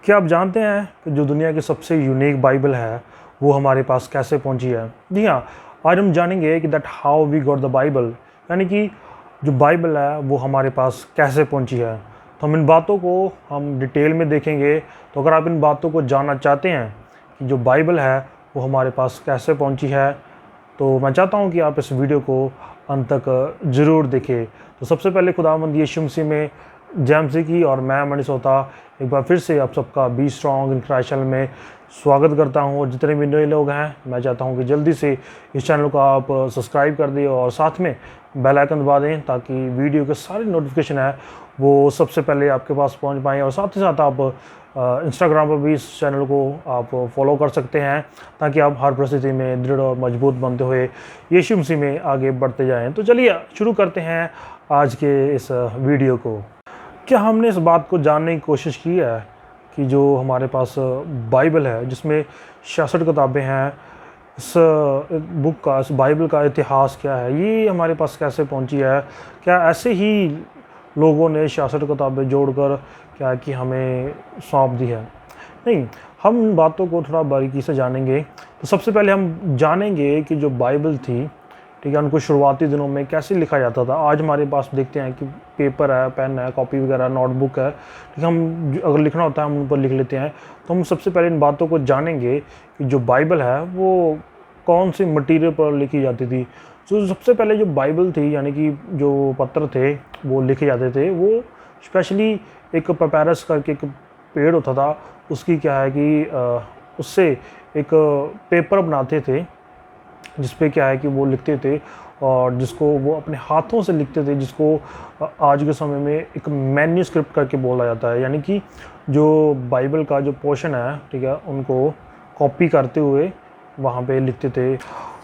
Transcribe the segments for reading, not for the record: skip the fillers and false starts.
क्या आप जानते हैं कि जो दुनिया की सबसे यूनिक बाइबल है वो हमारे पास कैसे पहुंची है? जी हाँ, आज हम जानेंगे कि that how we got the Bible, यानी कि जो बाइबल है वो हमारे पास कैसे पहुंची है। तो हम इन बातों को हम डिटेल में देखेंगे। तो अगर आप इन बातों को जानना चाहते हैं कि जो बाइबल है वो हमारे पास कैसे पहुंची है, तो मैं चाहता हूं कि आप इस वीडियो को अंत तक ज़रूर देखें। तो सबसे पहले खुदावंद यीशु मसीह में जय मसीह की और मैं मनीष होता एक बार फिर से आप सबका be strong in Christ channel में स्वागत करता हूं। और जितने भी नए लोग हैं मैं चाहता हूं कि जल्दी से इस चैनल को आप सब्सक्राइब कर दें और साथ में बेल आइकन दबा दें ताकि वीडियो के सारे नोटिफिकेशन है वो सबसे पहले आपके पास पहुंच पाएँ। और साथ ही साथ आप इंस्टाग्राम पर भी इस चैनल को आप फॉलो कर सकते हैं ताकि आप हर परिस्थिति में दृढ़ और मजबूत बनते हुए यीशु मसीह में आगे बढ़ते जाएं। तो चलिए शुरू करते हैं आज के इस वीडियो को। क्या हमने इस बात को जानने की कोशिश की है कि जो हमारे पास बाइबल है जिसमें 66 किताबें हैं, इस बुक का, इस बाइबल का इतिहास क्या है, ये हमारे पास कैसे पहुंची है? क्या ऐसे ही लोगों ने 66 किताबें जोड़कर क्या कि हमें सौंप दी है? नहीं, हम इन बातों को थोड़ा बारीकी से जानेंगे। तो सबसे पहले हम जानेंगे कि जो बाइबल थी, ठीक है, उनको शुरुआती दिनों में कैसे लिखा जाता था। आज हमारे पास देखते हैं कि पेपर है, पेन है, कॉपी वगैरह, नोटबुक है, ठीक है, हम अगर लिखना होता है हम उन पर लिख लेते हैं। तो हम सबसे पहले इन बातों को जानेंगे कि जो बाइबल है वो कौन सी मटीरियल पर लिखी जाती थी। तो सबसे पहले जो बाइबल थी, यानी कि जो पत्र थे वो लिखे जाते थे, वो स्पेशली एक पेपैरस करके एक पेड़ होता था, उसकी क्या है कि उससे एक पेपर बनाते थे जिस पे क्या है कि वो लिखते थे और जिसको वो अपने हाथों से लिखते थे, जिसको आज के समय में एक मैन्यूस्क्रिप्ट करके बोला जाता है। यानी कि जो बाइबल का जो पोर्शन है, ठीक है, उनको कॉपी करते हुए वहाँ पे लिखते थे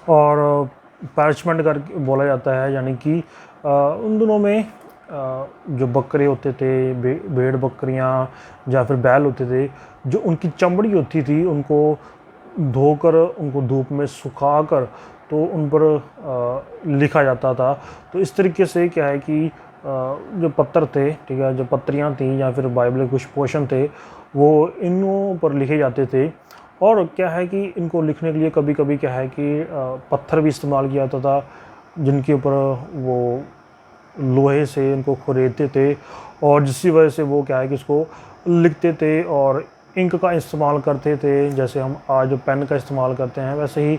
और पैरचमेंट करके बोला जाता है। यानी कि उन दिनों में जो बकरे होते थे, भेड़ बकरियाँ या फिर बैल होते थे, जो उनकी चमड़ी होती थी उनको धोकर उनको धूप में सुखाकर तो उन पर लिखा जाता था। तो इस तरीके से क्या है कि जो पत्थर थे, ठीक है, जो पत्रियाँ थी या फिर बाइबल के कुछ पोर्शन थे वो इनों पर लिखे जाते थे। और क्या है कि इनको लिखने के लिए कभी कभी क्या है कि पत्थर भी इस्तेमाल किया जाता था जिनके ऊपर वो लोहे से इनको खुरेदते थे और जिसकी वजह से वो क्या है कि इसको लिखते थे और इंक का इस्तेमाल करते थे। जैसे हम आज पेन का इस्तेमाल करते हैं वैसे ही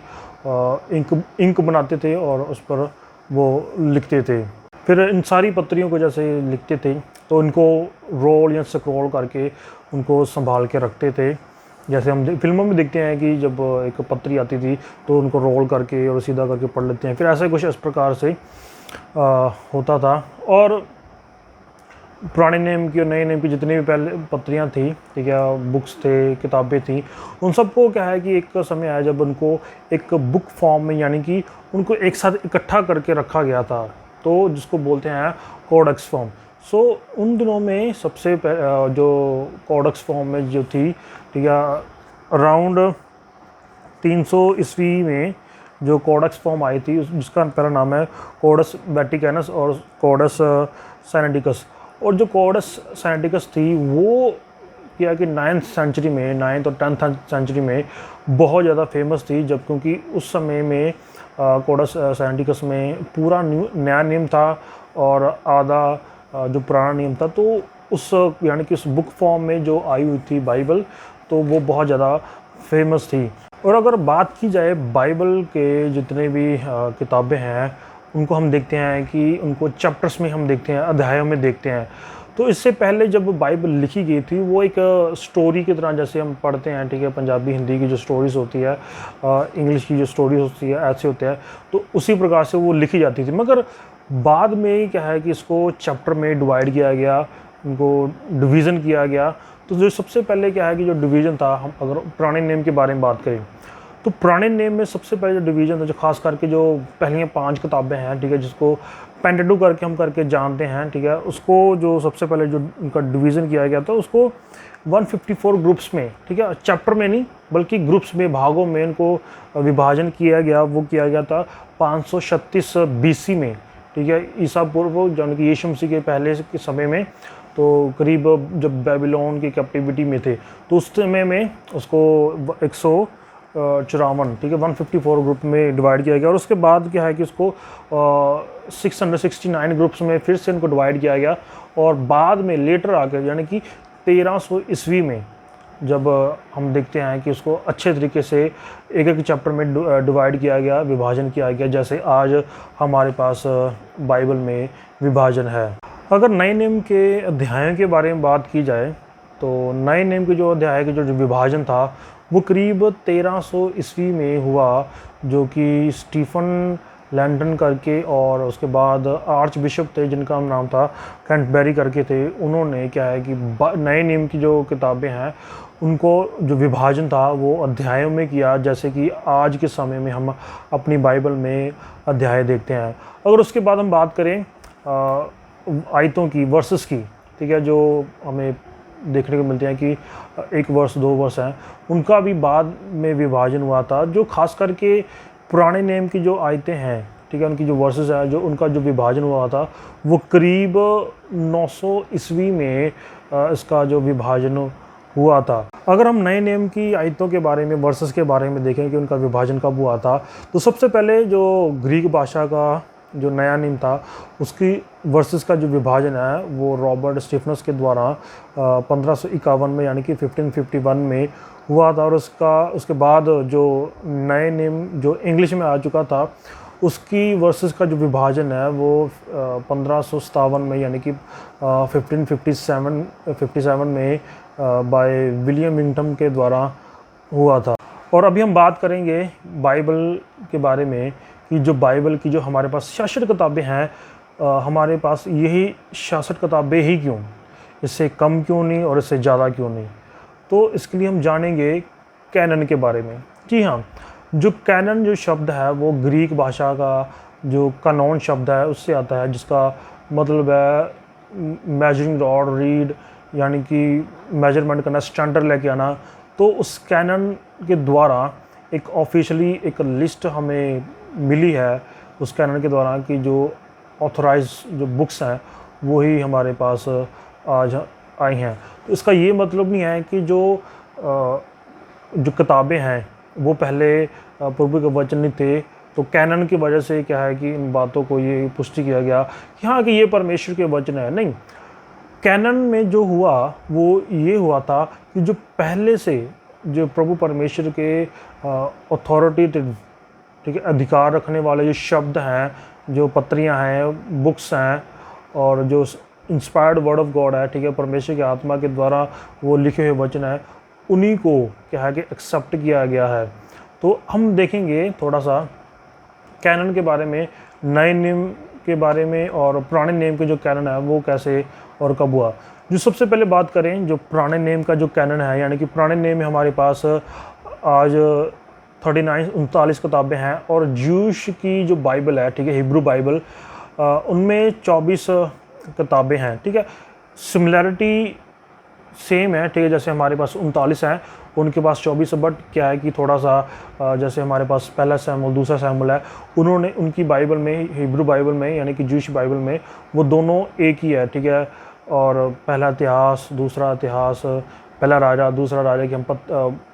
इंक बनाते थे और उस पर वो लिखते थे। फिर इन सारी पत्रियों को जैसे लिखते थे तो इनको रोल या स्क्रॉल करके उनको संभाल के रखते थे। जैसे हम फिल्मों में देखते हैं कि जब एक पत्री आती थी तो उनको रोल करके और सीधा करके पढ़ लेते हैं। फिर ऐसा कुछ इस प्रकार से होता था। और पुराने नेम की और नए नेम की जितनी भी पहले पत्रियाँ थी, ठीक है, बुक्स थे, किताबें थी, उन सबको क्या है कि एक समय आया जब उनको एक बुक फॉर्म में, यानी कि उनको एक साथ इकट्ठा करके रखा गया था, तो जिसको बोलते हैं कोडेक्स फॉर्म। सो उन दिनों में सबसे जो कोडेक्स फॉर्म में जो थी, ठीक है, अराउंड 300 ईस्वी में जो कोडेक्स फॉर्म आई थी जिसका पहला नाम है कोडस वेटिकनस और कोडस साइनेटिकस। और जो कोडस साइनेटिकस थी वो क्या कि 9th सेंचुरी में, 9th और 10th सेंचुरी में बहुत ज़्यादा फेमस थी, जब क्योंकि उस समय में कोडस साइनेटिकस में पूरा नया नेम था और आधा जो पुराना नेम था। तो उस यानी कि उस बुक फॉर्म में जो आई हुई थी बाइबल, तो वो बहुत ज़्यादा फेमस थी। और अगर बात की जाए बाइबल के जितने भी किताबें हैं उनको हम देखते हैं कि उनको चैप्टर्स में हम देखते हैं, अध्यायों में देखते हैं। तो इससे पहले जब बाइबल लिखी गई थी वो एक स्टोरी की तरह, जैसे हम पढ़ते हैं, ठीक है, पंजाबी हिंदी की जो स्टोरीज़ होती है, इंग्लिश की जो स्टोरीज होती है, ऐसे होते हैं, तो उसी प्रकार से वो लिखी जाती थी। मगर बाद में क्या है कि इसको चैप्टर में डिवाइड किया गया, उनको डिवीज़न किया गया। तो जो सबसे पहले क्या है कि जो डिवीज़न था, हम अगर पुराने नेम के बारे में बात करें तो पुराने नेम में सबसे पहले जो डिवीज़न था, जो खास करके जो पहली 5 किताबें हैं, ठीक है, जिसको पेंटेडुक करके हम करके जानते हैं, ठीक है, उसको जो सबसे पहले जो उनका डिवीज़न किया गया था उसको 154 ग्रुप्स में, ठीक है, चैप्टर में नहीं बल्कि ग्रुप्स में, भागों में इनको विभाजन किया गया। वो किया गया था 536 BC में, ठीक है, ईसा पूर्व, यानी कि यीशु मसीह के पहले के समय में तो करीब जब बेबीलोन की कैप्टिविटी में थे तो उस समय में उसको 154, ठीक है, 154 ग्रुप में डिवाइड किया गया। और उसके बाद क्या है कि उसको 669 ग्रुप्स में फिर से इनको डिवाइड किया गया। और बाद में लेटर आकर यानी कि 1300 ईस्वी में जब हम देखते हैं कि उसको अच्छे तरीके से एक एक चैप्टर में डिवाइड किया गया, विभाजन किया गया, जैसे आज हमारे पास बाइबल में विभाजन है। अगर नए नियम के अध्यायों के बारे में बात की जाए तो नए नियम के जो अध्याय के जो विभाजन था वो करीब 1300 ईस्वी में हुआ, जो कि स्टीफन लैंटन करके और उसके बाद आर्च बिशप थे जिनका नाम था कैंटरबरी करके थे। उन्होंने क्या है कि नए नियम की जो किताबें हैं उनको जो विभाजन था वो अध्यायों में किया, जैसे कि आज के समय में हम अपनी बाइबल में अध्याय देखते हैं। अगर उसके बाद हम बात करें आयतों की, वर्सेस की, ठीक है, जो हमें देखने को मिलते हैं कि एक वर्ष 2 वर्ष हैं, उनका भी बाद में विभाजन हुआ था। जो खास करके पुराने नियम की जो आयतें हैं, ठीक है, उनकी जो वर्सेस है, जो उनका जो विभाजन हुआ था वो करीब 900 ईस्वी में इसका जो विभाजन हुआ था। अगर हम नए नियम की आयतों के बारे में, वर्सेस के बारे में देखें कि उनका विभाजन कब हुआ था, तो सबसे पहले जो ग्रीक भाषा का जो नया नियम था उसकी वर्सेस का जो विभाजन है वो रॉबर्ट स्टीफनस के द्वारा 1551 में यानी कि 1551 में हुआ था। और उसके बाद जो नए नियम जो इंग्लिश में आ चुका था उसकी वर्सेस का जो विभाजन है वो 1557 में यानी कि 1557 में बाय विलियम विंगटन के द्वारा हुआ था। और अभी हम बात करेंगे बाइबल के बारे में कि जो बाइबल की जो हमारे पास 66 किताबें हैं, हमारे पास यही 66 किताबें ही क्यों, इससे कम क्यों नहीं और इससे ज़्यादा क्यों नहीं। तो इसके लिए हम जानेंगे कैनन के बारे में। जी हाँ, जो कैनन जो शब्द है वो ग्रीक भाषा का जो कानून शब्द है उससे आता है, जिसका मतलब है मेजरिंग रॉड, रीड, यानी कि मेजरमेंट करना, स्टैंडर्ड लेके आना। तो उस कैनन के द्वारा एक ऑफिशियली एक लिस्ट हमें मिली है उस कैनन के द्वारा कि जो ऑथराइज जो बुक्स हैं वो ही हमारे पास आज आई हैं। तो इसका ये मतलब नहीं है कि जो किताबें हैं वो पहले प्रभु के वचन नहीं थे, तो कैनन की वजह से क्या है कि इन बातों को ये पुष्टि किया गया कि हाँ कि ये परमेश्वर के वचन है। नहीं, कैनन में जो हुआ वो ये हुआ था कि जो पहले से जो प्रभु परमेश्वर के अथॉरिटेटिव, ठीक है, अधिकार रखने वाले जो शब्द हैं, जो पत्रियां हैं, बुक्स हैं और जो इंस्पायर्ड वर्ड ऑफ गॉड है, ठीक है, परमेश्वर की आत्मा के द्वारा वो लिखे हुए वचन है, उन्हीं को क्या है कि एक्सेप्ट किया गया है। तो हम देखेंगे थोड़ा सा कैनन के बारे में, नए नियम के बारे में और पुराने नियम के जो कैनन है वो कैसे और कब हुआ। जो सबसे पहले बात करें जो पुराने नियम का जो कैनन है, यानी कि पुराने नियम में हमारे पास आज 39 किताबें हैं और ज्यूश की जो बाइबल है, ठीक है, हिब्रू बाइबल, उनमें 24 किताबें हैं, ठीक है। सिमिलैरिटी सेम है, ठीक है, जैसे हमारे पास 39 हैं उनके पास 24 है, बट क्या है कि थोड़ा सा जैसे हमारे पास पहला सैमुएल दूसरा सैमुएल है, उन्होंने उनकी बाइबल में, हिब्रू बाइबल में यानी कि ज्यूश बाइबल में वो दोनों एक ही है, ठीक है। और पहला इतिहास, दूसरा इतिहास, पहला राजा, दूसरा राजा की हम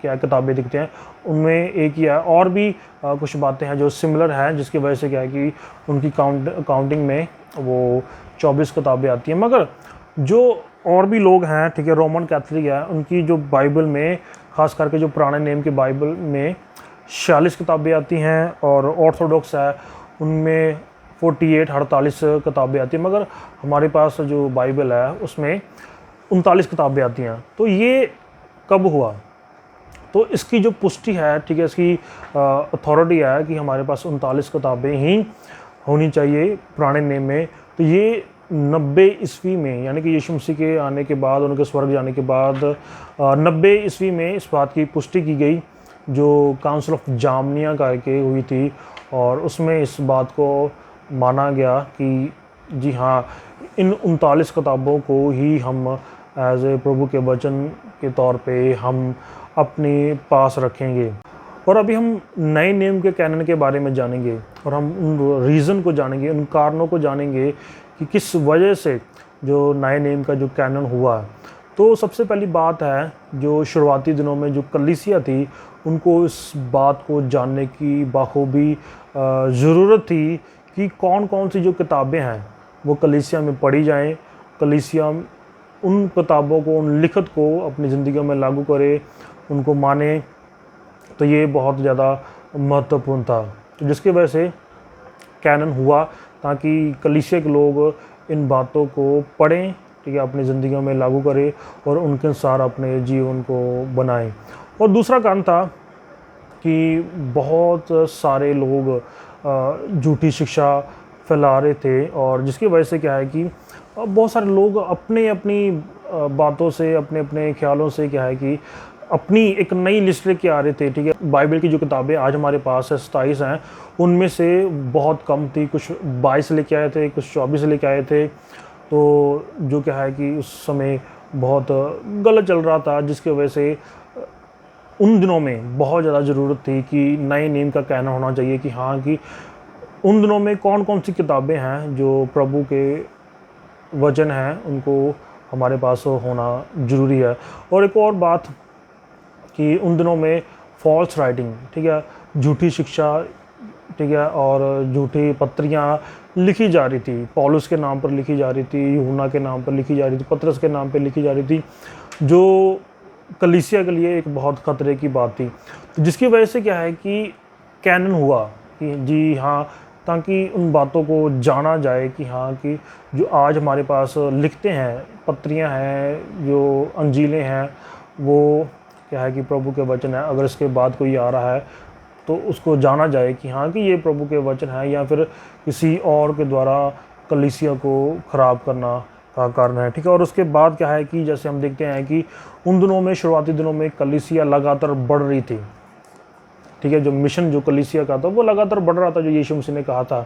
क्या किताबें दिखते हैं उनमें एक ही है। और भी कुछ बातें हैं जो सिमिलर हैं जिसकी वजह से क्या है कि उनकी काउंटिंग में वो 24 किताबें आती हैं। मगर जो और भी लोग हैं, ठीक है, रोमन कैथलिक है, उनकी जो बाइबल में ख़ास करके जो पुराने नेम की बाइबल में 46 किताबें आती हैं और ऑर्थोडॉक्स है उनमें 48 किताबें आती हैं। मगर हमारे पास जो बाइबल है उसमें 39 किताबें आती हैं। तो ये कब हुआ? तो इसकी जो पुष्टि है, ठीक है, इसकी अथॉरिटी है कि हमारे पास 39 किताबें ही होनी चाहिए पुराने नेम में। तो ये 90 ईस्वी में यानी कि यीशु मसीह के आने के बाद, उनके स्वर्ग जाने के बाद 90 ईस्वी में इस बात की पुष्टि की गई जो काउंसिल ऑफ जामनिया करके हुई थी। और उसमें इस बात को माना गया कि जी हाँ, इन 39 किताबों को ही हम एज ए प्रभु के वचन के तौर पे हम अपने पास रखेंगे। और अभी हम नए नियम के कैनन के बारे में जानेंगे और हम उन रीज़न को जानेंगे, उन कारणों को जानेंगे कि किस वजह से जो नए नेम का जो कैनन हुआ। तो सबसे पहली बात है, जो शुरुआती दिनों में जो कलीसिया थी उनको इस बात को जानने की बाखूबी ज़रूरत थी कि कौन कौन सी जो किताबें हैं वो कलीसिया में पढ़ी जाएं। कलीसिया उन किताबों को, उन लिखत को अपनी ज़िंदगी में लागू करे, उनको माने। तो ये बहुत ज़्यादा महत्वपूर्ण था, तो जिसकी वजह से कैनन हुआ, ताकि कलीसिया के लोग इन बातों को पढ़ें, ठीक है, अपनी ज़िंदगी में लागू करें और उनके अनुसार अपने जीवन को बनाएं। और दूसरा कारण था कि बहुत सारे लोग झूठी शिक्षा फैला रहे थे, और जिसकी वजह से क्या है कि बहुत सारे लोग अपने अपनी बातों से, अपने अपने ख्यालों से क्या है कि अपनी एक नई लिस्ट लेके आ रहे थे, ठीक है। बाइबल की जो किताबें आज हमारे पास है 27 हैं, उनमें से बहुत कम थी, कुछ 22 लेके आए थे, कुछ 24 लेके आए थे। तो जो क्या है कि उस समय बहुत गलत चल रहा था, जिसकी वजह से उन दिनों में बहुत ज़्यादा ज़रूरत थी कि नए नेम का कहना होना चाहिए कि हाँ, कि उन दिनों में कौन कौन सी किताबें हैं जो प्रभु के वचन हैं, उनको हमारे पास होना ज़रूरी है। और एक और बात कि उन दिनों में फॉल्स राइटिंग, ठीक है, झूठी शिक्षा, ठीक है, और झूठी पत्रियाँ लिखी जा रही थी। पौलुस के नाम पर लिखी जा रही थी, यूहन्ना के नाम पर लिखी जा रही थी, पतरस के नाम पर लिखी जा रही थी, जो कलीसिया के लिए एक बहुत ख़तरे की बात थी। तो जिसकी वजह से क्या है कि कैनन हुआ कि जी हाँ, ताकि उन बातों को जाना जाए कि हाँ, कि जो आज हमारे पास लिखते हैं, पत्रियाँ हैं, जो अंजीलें हैं, वो क्या है कि प्रभु के वचन है। अगर इसके बाद कोई आ रहा है तो उसको जाना जाए कि हाँ, कि ये प्रभु के वचन है, या फिर किसी और के द्वारा कलीसिया को ख़राब करना का कारण है, ठीक है। और उसके बाद क्या है कि जैसे हम देखते हैं कि उन दिनों में, शुरुआती दिनों में कलीसिया लगातार बढ़ रही थी, ठीक है। जो मिशन जो कलीसिया का था वो लगातार बढ़ रहा था, जो यीशु मसीह ने कहा था।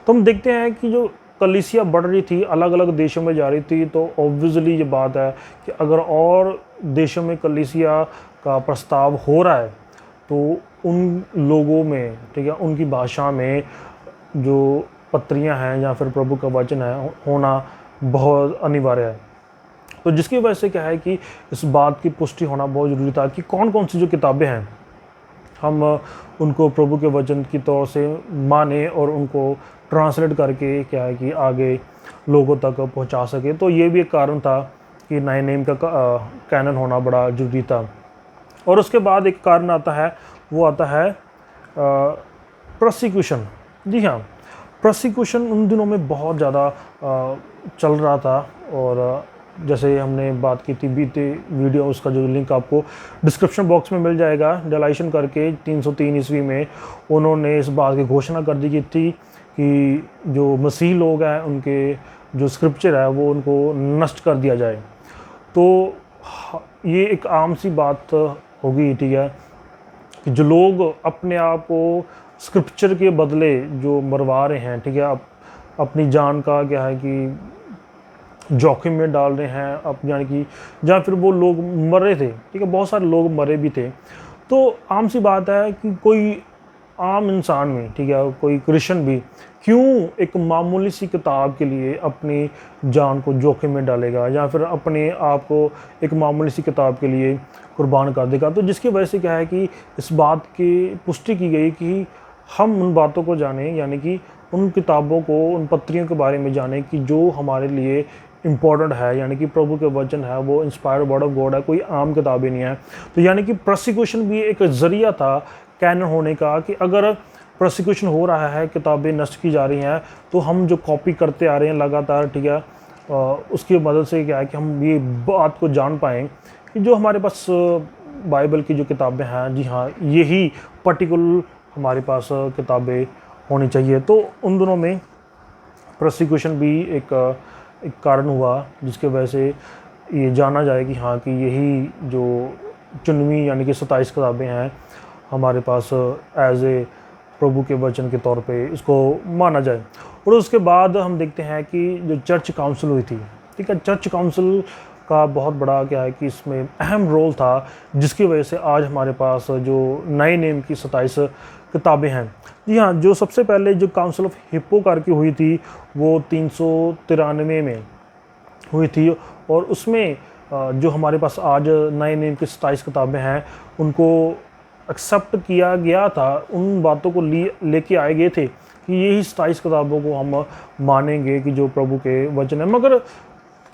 तो हम देखते हैं कि जो कलीसिया बढ़ रही थी, अलग अलग देशों में जा रही थी, तो ऑब्वियसली ये बात है कि अगर और देशों में कलीसिया का प्रस्ताव हो रहा है तो उन लोगों में, ठीक है, उनकी भाषा में जो पत्रियां हैं या फिर प्रभु का वचन है होना बहुत अनिवार्य है। तो जिसकी वजह से क्या है कि इस बात की पुष्टि होना बहुत ज़रूरी था कि कौन कौन सी जो किताबें हैं हम उनको प्रभु के वचन की तौर से माने और उनको ट्रांसलेट करके क्या है कि आगे लोगों तक पहुंचा सके। तो ये भी एक कारण था कि नए नेम का कैनन होना बड़ा ज़रूरी था। और उसके बाद एक कारण आता है, वो आता है प्रोसिक्यूशन। जी हाँ, प्रोसिक्यूशन उन दिनों में बहुत ज़्यादा चल रहा था, और जैसे हमने बात की थी बीते वीडियो, उसका जो लिंक आपको डिस्क्रिप्शन बॉक्स में मिल जाएगा। डेलाइशन करके 303 ईस्वी में उन्होंने इस बात की घोषणा कर दी थी कि जो मसीह लोग हैं उनके जो स्क्रिप्चर है वो उनको नष्ट कर दिया जाए। तो ये एक आम सी बात होगी, ठीक है, कि जो लोग अपने आप को स्क्रिप्चर के बदले जो मरवा रहे हैं, ठीक है, अपनी जान का क्या है कि जोखिम में डाल रहे हैं, अब यानी कि जहाँ फिर वो लोग मर रहे थे, ठीक है, बहुत सारे लोग मरे भी थे। तो आम सी बात है कि कोई आम इंसान में, ठीक है, कोई क्रिश्चियन भी क्यों एक मामूली सी किताब के लिए अपनी जान को जोखिम में डालेगा, या फिर अपने आप को एक मामूली सी किताब के लिए कुर्बान कर देगा। तो जिसकी वजह से क्या है कि इस बात की पुष्टि की गई कि हम उन बातों को जानें, यानी कि उन किताबों को, उन पत्रियों के बारे में जानें कि जो हमारे लिए इम्पोर्टेंट है, यानी कि प्रभु के वचन है, वो इंस्पायर्ड वर्ड ऑफ गॉड है, कोई आम किताब ही नहीं है। तो यानी कि प्रोसिक्यूशन भी एक ज़रिया था कैनन होने का, कि अगर प्रोसिक्यूशन हो रहा है, किताबें नष्ट की जा रही हैं, तो हम जो कॉपी करते आ रहे हैं लगातार, ठीक है, उसकी मदद से क्या है कि हम ये बात को जान पाएँ कि जो हमारे पास बाइबल की जो किताबें हैं, जी हाँ, यही पर्टिकुलर हमारे पास किताबें होनी चाहिए। तो उन दिनों में प्रोसिक्यूशन भी एक कारण हुआ, जिसके वजह से ये जाना जाए कि हाँ, कि यही जो चुनवी यानी कि 27 किताबें हैं हमारे पास एज ए प्रभु के वचन के तौर पे इसको माना जाए। और उसके बाद हम देखते हैं कि जो चर्च काउंसिल हुई थी, ठीक है, चर्च काउंसिल का बहुत बड़ा क्या है कि इसमें अहम रोल था, जिसकी वजह से आज हमारे पास जो नए नेम की 27 किताबें हैं। जी हाँ, जो सबसे पहले जो काउंसिल ऑफ हिप्पो की हुई थी वो 393 में हुई थी। और उसमें जो हमारे पास आज नए नियम की 27 किताबें हैं, उनको एक्सेप्ट किया गया था, उन बातों को लेके आए गए थे कि यही 27 किताबों को हम मानेंगे कि जो प्रभु के वचन है। मगर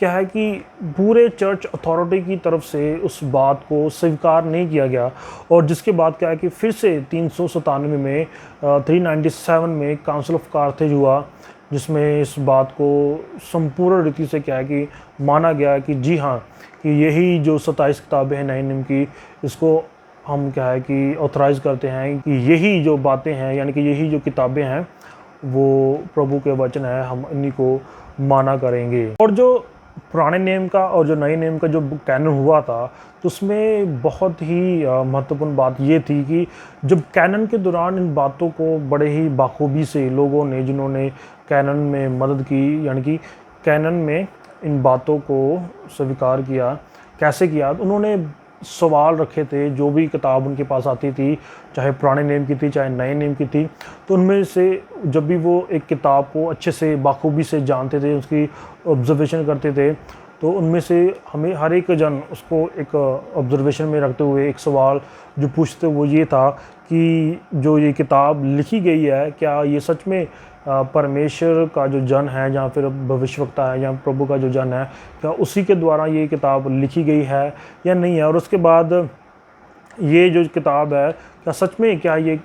क्या है कि पूरे चर्च अथॉरिटी की तरफ से उस बात को स्वीकार नहीं किया गया। और जिसके बाद क्या है कि फिर से 397 में 397 में काउंसिल ऑफ कार्थेज हुआ, जिसमें इस बात को संपूर्ण रीति से क्या है कि माना गया कि जी हाँ, कि यही जो 27 किताबें हैं नए नियम की, इसको हम क्या है कि ऑथराइज़ करते हैं कि यही जो बातें हैं, यानी कि यही जो किताबें हैं, वो प्रभु के वचन है, हम इन्हीं को माना करेंगे। और जो पुराने नियम का और जो नए नियम का जो कैनन हुआ था, तो उसमें बहुत ही महत्वपूर्ण बात ये थी कि जब कैनन के दौरान इन बातों को बड़े ही बाखूबी से लोगों ने, जिन्होंने कैनन में मदद की, यानी कि कैनन में इन बातों को स्वीकार किया, कैसे किया, तो उन्होंने सवाल रखे थे। जो भी किताब उनके पास आती थी, चाहे पुराने नियम की थी चाहे नए नियम की थी, तो उनमें से जब भी वो एक किताब को अच्छे से बाखूबी से जानते थे, उसकी ऑब्जर्वेशन करते थे, तो उनमें से हमें हर एक जन उसको एक ऑब्जर्वेशन में रखते हुए एक सवाल जो पूछते, वो ये था कि जो ये किताब लिखी गई है, क्या ये सच में परमेश्वर का जो जन है, या फिर भविष्यवक्ता है, या प्रभु का जो जन है, क्या उसी के द्वारा ये किताब लिखी गई है या नहीं है। और उसके बाद ये जो किताब है, क्या सच में, क्या ये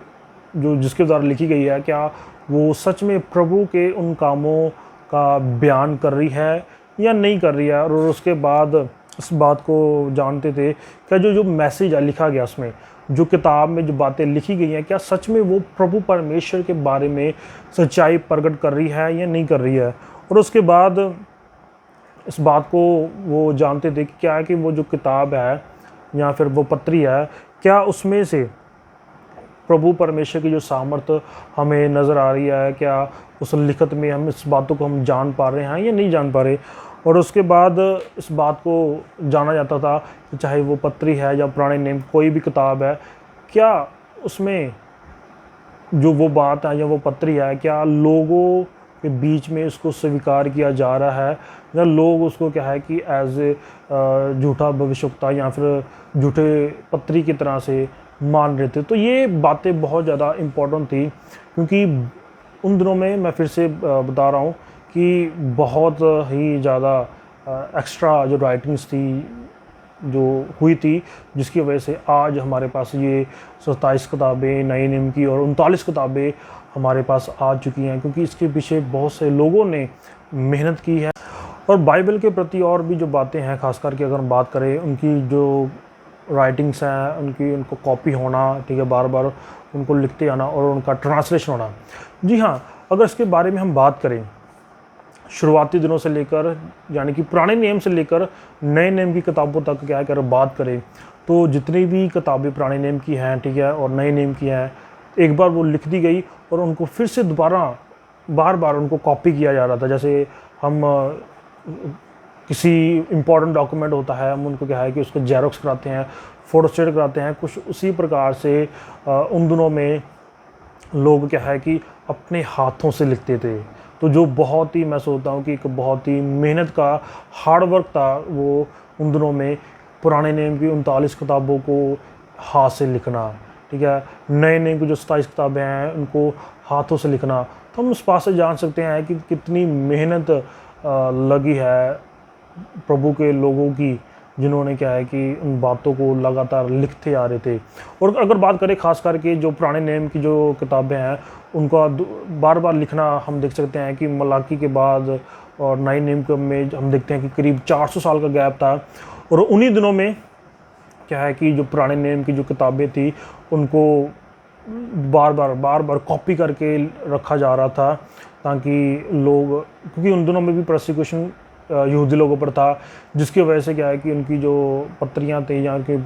जो जिसके द्वारा लिखी गई है, क्या वो सच में प्रभु के उन कामों का बयान कर रही है या नहीं कर रही है। और उसके बाद इस बात को जानते थे क्या जो मैसेज है लिखा गया, उसमें जो किताब में जो बातें लिखी गई हैं, क्या सच में वो प्रभु परमेश्वर के बारे में सच्चाई प्रकट कर रही है या नहीं कर रही है। और उसके बाद इस बात को वो जानते थे कि क्या है कि वो जो किताब है या फिर वो पत्री है, क्या उसमें से प्रभु परमेश्वर की जो सामर्थ्य हमें नज़र आ रही है, क्या उस लिखत में हम इस बातों को हम जान पा रहे हैं या नहीं जान पा रहे। और उसके बाद इस बात को जाना जाता था कि चाहे वो पत्री है या पुराने नियम कोई भी किताब है, क्या उसमें जो वो बात है या वो पत्री है, क्या लोगों के बीच में इसको स्वीकार किया जा रहा है, या लोग उसको क्या है कि एज ए झूठा भविष्यवक्ता या फिर झूठे पत्री की तरह से मान रहे थे। तो ये बातें बहुत ज़्यादा इम्पोर्टेंट थी, क्योंकि उन दिनों में मैं फिर से बता रहा हूँ कि बहुत ही ज़्यादा एक्स्ट्रा जो राइटिंग्स थी जो हुई थी, जिसकी वजह से आज हमारे पास ये 27 किताबें नए नियम की और 39 किताबें हमारे पास आ चुकी हैं, क्योंकि इसके पीछे बहुत से लोगों ने मेहनत की है। और बाइबल के प्रति और भी जो बातें हैं, ख़ास करके अगर हम बात करें, उनकी जो राइटिंग्स हैं, उनको कॉपी होना, ठीक है, बार बार उनको लिखते आना और उनका ट्रांसलेशन होना। जी हाँ, अगर इसके बारे में हम बात करें, शुरुआती दिनों से लेकर, यानी कि पुराने नियम से लेकर नए नियम की किताबों तक क्या है, अगर बात करें, तो जितनी भी किताबें पुराने नियम की हैं, ठीक है, और नए नियम की हैं, एक बार वो लिख दी गई और उनको फिर से दोबारा बार बार उनको कॉपी किया जा रहा था। जैसे हम किसी इम्पोर्टेंट डॉक्यूमेंट होता है, हम उनको क्या है कि उसको जेरोक्स कराते हैं, फोटोस्टेट कराते हैं, कुछ उसी प्रकार से उन दिनों में लोग क्या है कि अपने हाथों से लिखते थे। तो जो बहुत ही, मैं सोचता हूँ कि एक बहुत ही मेहनत का हार्ड वर्क था वो उन दिनों में, पुराने नियम की 39 किताबों को हाथ से लिखना, ठीक है, नए नियम की जो 27 किताबें हैं उनको हाथों से लिखना। तो हम उस बात से जान सकते हैं कि कितनी मेहनत लगी है प्रभु के लोगों की, जिन्होंने क्या है कि उन बातों को लगातार लिखते आ रहे थे। और अगर बात करें खास करके जो पुराने नियम की जो किताबें हैं, उनका बार बार लिखना हम देख सकते हैं कि मलाकी के बाद और नए नियम में हम देखते हैं कि करीब 400 साल का गैप था। और उन्हीं दिनों में क्या है कि जो पुराने नियम की जो किताबें थी, उनको बार बार कॉपी करके रखा जा रहा था, ताकि लोग, क्योंकि उन दिनों में भी प्रोसिक्यूशन यहूदी लोगों पर था, जिसकी वजह से क्या है कि उनकी जो पत्रियां थी या कि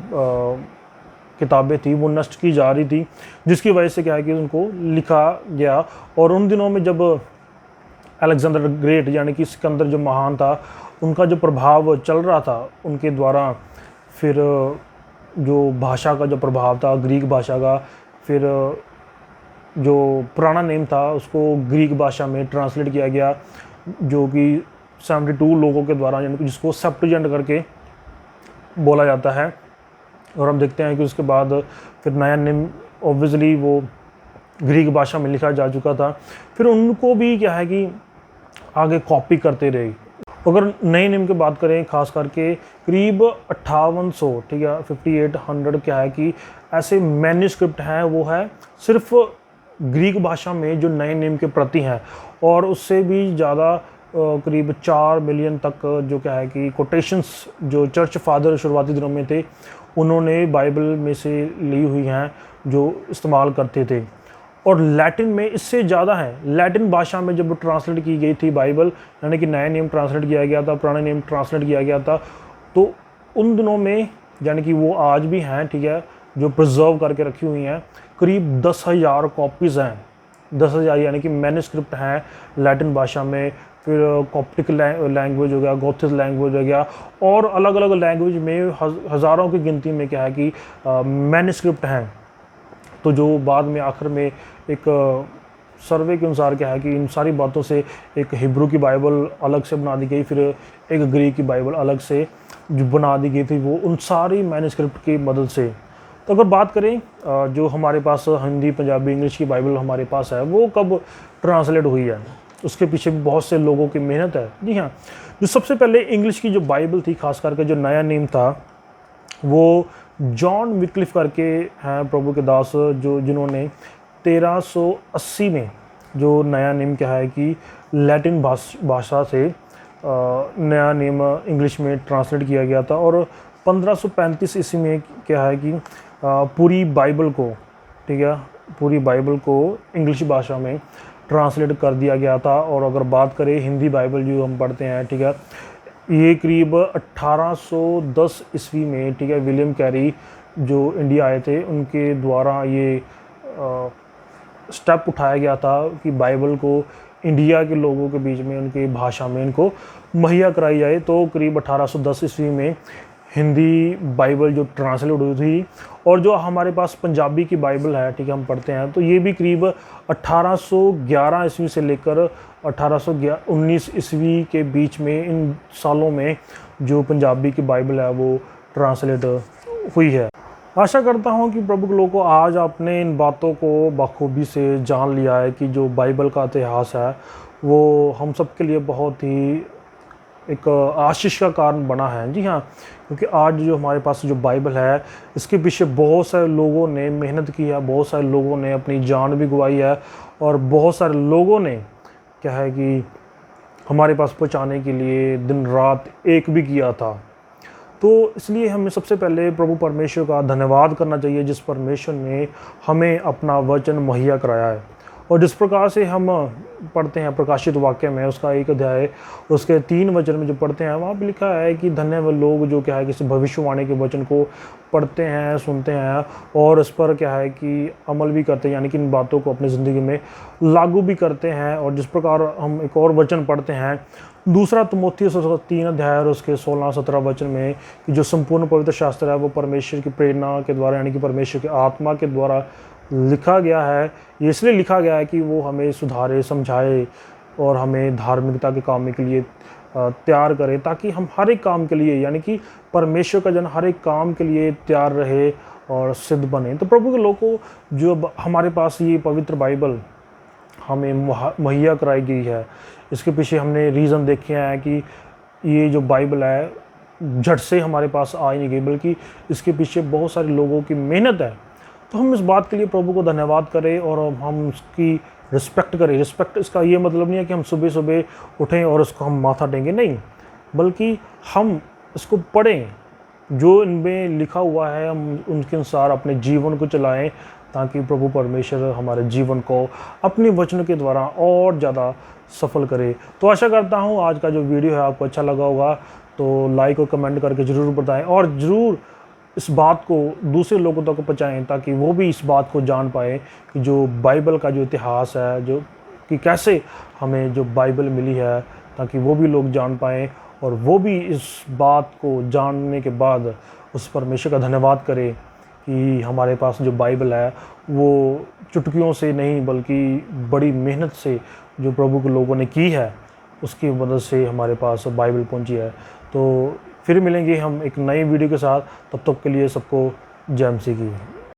किताबें थी वो नष्ट की जा रही थी, जिसकी वजह से क्या है कि उनको लिखा गया। और उन दिनों में जब अलेक्जेंडर ग्रेट यानी कि सिकंदर जो महान था, उनका जो प्रभाव चल रहा था उनके द्वारा, फिर जो भाषा का जो प्रभाव था ग्रीक भाषा का, फिर जो पुराना नेम था उसको ग्रीक भाषा में ट्रांसलेट किया गया, जो कि 72 लोगों के द्वारा, यानी कि जिसको सेप्टुजेंट करके बोला जाता है। और हम देखते हैं कि उसके बाद फिर नया नियम ऑब्वियसली वो ग्रीक भाषा में लिखा जा चुका था, फिर उनको भी क्या है कि आगे कॉपी करते रहे। अगर नए नियम की बात करें, खास करके करीब 5800, ठीक है, 5800 क्या है कि ऐसे मैन्युस्क्रिप्ट हैं, वो है सिर्फ ग्रीक भाषा में जो नए नियम के प्रति हैं, और उससे भी ज़्यादा करीब 4 मिलियन तक जो क्या है कि कोटेशंस जो चर्च फादर शुरुआती दिनों में थे उन्होंने बाइबल में से ली हुई हैं जो इस्तेमाल करते थे। और लैटिन में इससे ज़्यादा है। लैटिन भाषा में जब ट्रांसलेट की गई थी बाइबल, यानी कि नया नियम ट्रांसलेट किया गया था, पुराना नियम ट्रांसलेट किया गया था, तो उन दिनों में यानी कि वो आज भी हैं, ठीक है, जो प्रिजर्व करके रखी हुई हैं। करीब 10,000 कॉपीज़ हैं, 10,000 यानी कि मैन्युस्क्रिप्ट हैं लैटिन भाषा में। फिर कॉप्टिक लैंग्वेज हो गया, गोथिक लैंग्वेज हो गया, और अलग अलग लैंग्वेज में हज़ारों की गिनती में क्या है कि मैन्युस्क्रिप्ट हैं। तो जो बाद में आखिर में एक सर्वे के अनुसार क्या है कि इन सारी बातों से एक हिब्रू की बाइबल अलग से बना दी गई, फिर एक ग्रीक की बाइबल अलग से जो बना दी गई थी, वो उन सारी मैन्युस्क्रिप्ट की मदद से। तो अगर बात करें जो हमारे पास हिंदी, पंजाबी, इंग्लिश की बाइबल हमारे पास है, वो कब ट्रांसलेट हुई है, उसके पीछे भी बहुत से लोगों की मेहनत है। जी हाँ, जो सबसे पहले इंग्लिश की जो बाइबल थी, खास करके जो नया नेम था, वो जॉन विक्लिफ करके हैं प्रभु के दास, जो जिन्होंने 1380 में जो नया नेम क्या है कि लैटिन भाषा से नया नेम इंग्लिश में ट्रांसलेट किया गया था। और 1535 ईस्वी में क्या है कि पूरी बाइबल को, ठीक है, पूरी बाइबल को इंग्लिश भाषा में ट्रांसलेट कर दिया गया था। और अगर बात करें हिंदी बाइबल जो हम पढ़ते हैं, ठीक है, ये करीब 1810 ईस्वी में, ठीक है, विलियम कैरी जो इंडिया आए थे, उनके द्वारा ये स्टेप उठाया गया था कि बाइबल को इंडिया के लोगों के बीच में उनकी भाषा में इनको मुहैया कराई जाए। तो करीब 1810 ईस्वी में हिंदी बाइबल जो ट्रांसलेट हुई थी। और जो हमारे पास पंजाबी की बाइबल है, ठीक है, हम पढ़ते हैं, तो ये भी करीब 1811 ईस्वी से लेकर 1819 ईस्वी के बीच में, इन सालों में जो पंजाबी की बाइबल है वो ट्रांसलेट हुई है। आशा करता हूँ कि प्रभु के लोगों को आज आपने इन बातों को बखूबी से जान लिया है कि जो बाइबल का इतिहास है वो हम सब के लिए बहुत ही एक आशीष का कारण बना है। जी हाँ, क्योंकि आज जो हमारे पास जो बाइबल है, इसके पीछे बहुत सारे लोगों ने मेहनत की है, बहुत सारे लोगों ने अपनी जान भी गंवाई है, और बहुत सारे लोगों ने क्या है कि हमारे पास पहुंचाने के लिए दिन रात एक भी किया था। तो इसलिए हमें सबसे पहले प्रभु परमेश्वर का धन्यवाद करना चाहिए, जिस परमेश्वर ने हमें अपना वचन मुहैया कराया है। और जिस प्रकार से हम पढ़ते हैं प्रकाशित वाक्य में, उसका 1 अध्याय उसके 3 वचन में जो पढ़ते हैं, वहाँ पे लिखा है कि धन्य वे लोग जो क्या है किसी भविष्यवाणी के वचन को पढ़ते हैं, सुनते हैं, और इस पर क्या है कि अमल भी करते हैं, यानी कि इन बातों को अपनी ज़िंदगी में लागू भी करते हैं। और जिस प्रकार हम एक और वचन पढ़ते हैं 2 तिमुथियुस 3 अध्याय और उसके 16-17 वचन में, कि जो संपूर्ण पवित्र शास्त्र है वो परमेश्वर की प्रेरणा के द्वारा, यानी कि परमेश्वर की आत्मा के द्वारा लिखा गया है। ये इसलिए लिखा गया है कि वो हमें सुधारे, समझाए और हमें धार्मिकता के काम के लिए तैयार करे, ताकि हम हर एक काम के लिए, यानी कि परमेश्वर का जन हर एक काम के लिए तैयार रहे और सिद्ध बने। तो प्रभु के लोगों को जो हमारे पास ये पवित्र बाइबल हमें मुहैया कराई गई है, इसके पीछे हमने रीज़न देखे हैं कि ये जो बाइबल है झट से हमारे पास आ ही नहीं गई, बल्कि इसके पीछे बहुत सारे लोगों की मेहनत है। तो हम इस बात के लिए प्रभु को धन्यवाद करें और हम उसकी रिस्पेक्ट करें। रिस्पेक्ट इसका ये मतलब नहीं है कि हम सुबह सुबह उठें और उसको हम माथा टेंगे, नहीं, बल्कि हम इसको पढ़ें, जो इनमें लिखा हुआ है हम उनके अनुसार अपने जीवन को चलाएं, ताकि प्रभु परमेश्वर हमारे जीवन को अपने वचन के द्वारा और ज़्यादा सफल करे। तो आशा करता हूँ आज का जो वीडियो है आपको अच्छा लगा होगा, तो लाइक और कमेंट करके ज़रूर बताएं, और ज़रूर इस बात को दूसरे लोगों तक पहुँचाएँ, ताकि वो भी इस बात को जान पाए कि जो बाइबल का जो इतिहास है, जो कि कैसे हमें जो बाइबल मिली है, ताकि वो भी लोग जान पाएँ और वो भी इस बात को जानने के बाद उस परमेश्वर का धन्यवाद करें कि हमारे पास जो बाइबल है वो चुटकियों से नहीं, बल्कि बड़ी मेहनत से जो प्रभु के लोगों ने की है, उसकी मदद से हमारे पास बाइबल पहुंची है। तो फिर मिलेंगे हम एक नई वीडियो के साथ, तब तक के लिए सबको जय मसीह की।